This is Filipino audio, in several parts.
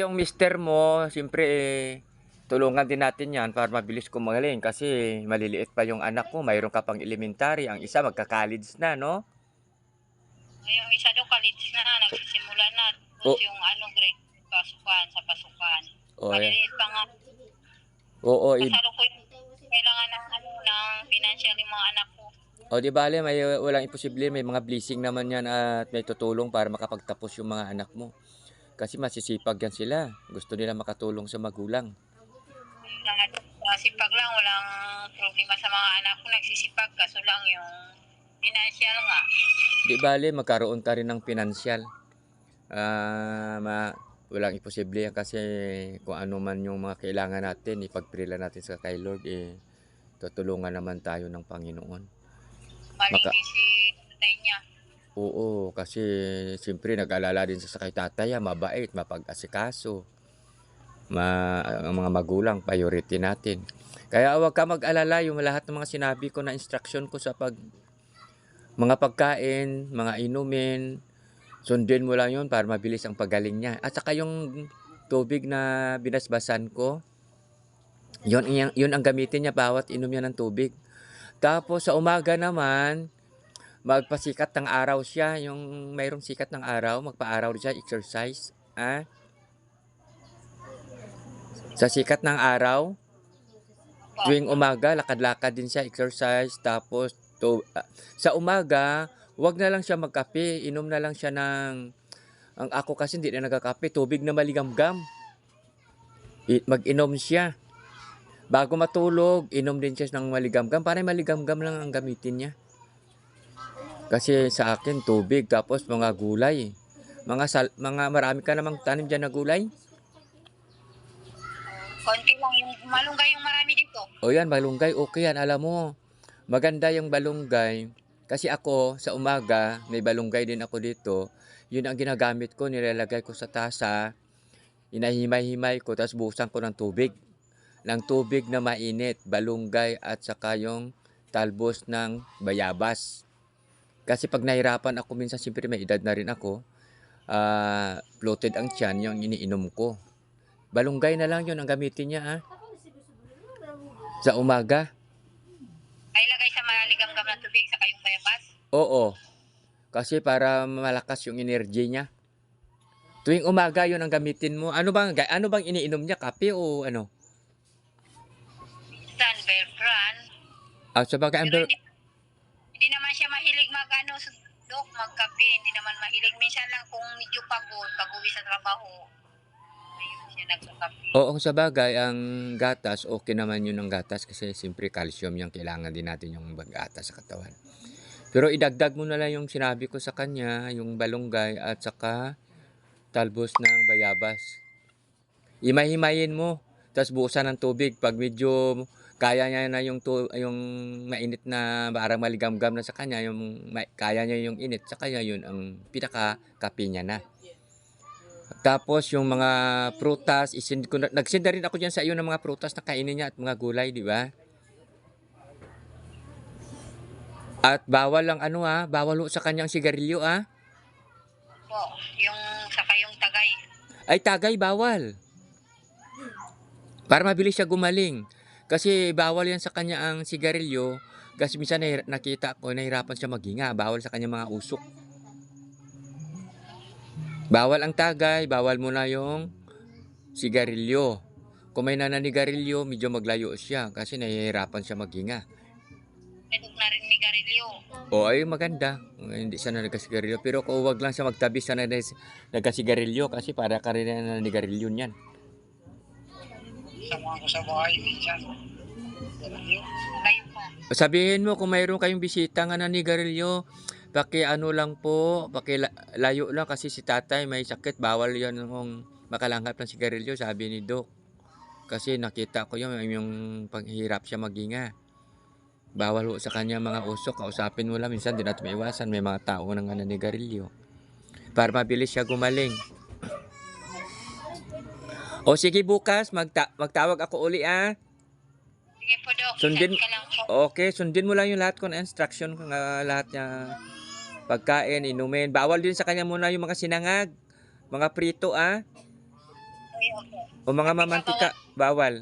Yung mister mo, siyempre tulungan din natin yan para mabilis kumagaling kasi maliliit pa yung anak mo, mayroon ka pang elementary, ang isa magka-college na, no? Yung isa daw college na, nagsisimula na. O, Tapos yung grade, pasukan, sa pasukan. o, Maliliit pa nga. oo, Kasalukuyan kailangan ng financial yung mga anak ko. o di bale, may walang imposible, may mga blessing naman yan at may tutulong para makapagtapos yung mga anak mo. Kasi masisipag yan sila. Gusto nila makatulong sa magulang. Sipag lang, walang problema sa mga anak ko. Nagsisipag, kaso lang yung financial nga. Di bale, magkaroon ka rin ng pinansyal. Walang imposible yan kasi kung ano man yung mga kailangan natin, ipag-pray lang natin sa kay Lord, tutulungan naman tayo ng Panginoon. Maligay si tatay niya. Oo, kasi siyempre nag-alala din sa kay tatay, mabait, mapag-asikaso. Ang mga magulang, priority natin. Kaya huwag ka mag-alala, yung lahat ng mga sinabi ko na instruction ko sa mga pagkain, mga inumin, sundin mo lang yun para mabilis ang pagaling niya. At saka yung tubig na binasbasan ko, yun ang gamitin niya bawat inom niya ng tubig. Tapos sa umaga naman, magpasikat ng araw siya, yung mayroong sikat ng araw, magpa-araw siya, exercise. Sa sikat ng araw, tuwing umaga, lakad-lakad din siya, exercise. Tapos sa umaga, wag na lang siya magkape, inom na lang siya ang ako kasi hindi na nagkakape, tubig na maligamgam. Mag-inom siya. Bago matulog, inom din siya ng maligamgam. Para maligamgam lang ang gamitin niya. Kasi sa akin, tubig, tapos mga gulay. Mga marami ka namang tanim dyan na gulay. Konti lang yung malunggay yung marami dito. O yan, malunggay, okay yan. Alam mo, maganda yung balunggay. Kasi ako, sa umaga, may balunggay din ako dito. Yun ang ginagamit ko, nilalagay ko sa tasa. Inahimay-himay ko, tapos buhusan ko ng tubig. Ng tubig na mainit, balunggay at saka yung talbos ng bayabas. Kasi pag nahirapan ako, minsan siyempre may edad na rin ako, bloated ang tiyan, yung iniinom ko. Balunggay na lang yun ang gamitin niya sa umaga. Ay lagay sa maligamgam na tubig sa kayong bayabas. Oo. Kasi para malakas yung energy niya. Tuwing umaga yun ang gamitin mo. Ano bang iniinom niya? Kape o ano? Minsan, Bear Brand. Sabagay, Hindi naman siya mahilig magkape. Hindi naman mahilig. Minsan lang kung medyo pagod, pag-uwi sa trabaho, ayun siya nagkakape. Oo, sabagay, ang gatas, okay naman yun ang gatas kasi siyempre calcium yung kailangan din natin yung gatas sa katawan. Pero idagdag mo na lang yung sinabi ko sa kanya, yung balunggay at saka talbos ng bayabas. Himay-himayin mo, tapos buusan ng tubig. Pag medyo kaya niya na yung mainit na parang maligamgam na sa kanya, kaya niya yung init, sa kanya yun ang pinaka-kape niya na. Tapos yung mga prutas, nag-send na rin ako diyan sa iyo ng mga prutas na kainin niya at mga gulay, di ba? At bawal lang bawal sa kanyang sigarilyo Po, yung saka yung tagay. Ay tagay bawal. Para mabilis siya gumaling. Kasi bawal yan sa kanya ang sigarilyo. Kasi minsan nakita ko nahirapan siya maghinga, bawal sa kanya mga usok. Bawal ang tagay, bawal mo na yung sigarilyo. Kung may nananigarilyo, medyo maglayo siya kasi nahihirapan siya maghinga. Medog na rin ni Garilio. O ay maganda, hindi siya na nagkasigarilyo. Pero kung wag lang siya magtabi sa nagkasigarilyo kasi para ka rin na nananigarilyo niyan. Sama ko sa bahay, minsan. Kayo pa. Sabihin mo kung mayroon kayong bisita nga naninigarilyo, lang po, layo lang kasi si tatay may sakit, bawal yan kung makalanghap ng sigarilyo, sabi ni Doc. Kasi nakita ko yung paghihirap siya maghinga. Bawal sa kanya mga usok, kausapin mo lang, minsan di natin maiwasan, may mga tao nang naninigarilyo. Para mabilis siya gumaling. O sige bukas, magtawag ako uli Sige po, Doc. Sundin, Ka lang po. okay, sundin mo lang yung lahat ko na instruction, lahat niya pagkain, inumin. Bawal din sa kanya muna yung mga sinangag, mga prito Opo. O mga Mantika, mamantika, bawal.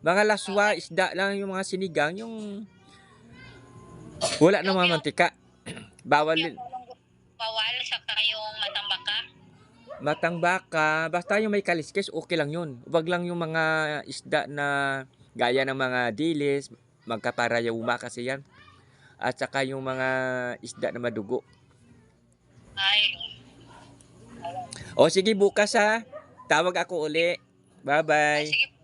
Mga laswa, isda lang yung mga sinigang, yung wala na Yung mamantika. Bawal yung din. bawal, saka yung matambaka. Matang baka, basta yung may kaliskis, okay lang yun. Huwag lang yung mga isda na gaya ng mga dilis, magkaparayuma kasi yan. At saka yung mga isda na madugo. Ay, O sige, bukas ha. Tawag ako uli. ay Bye-bye. sige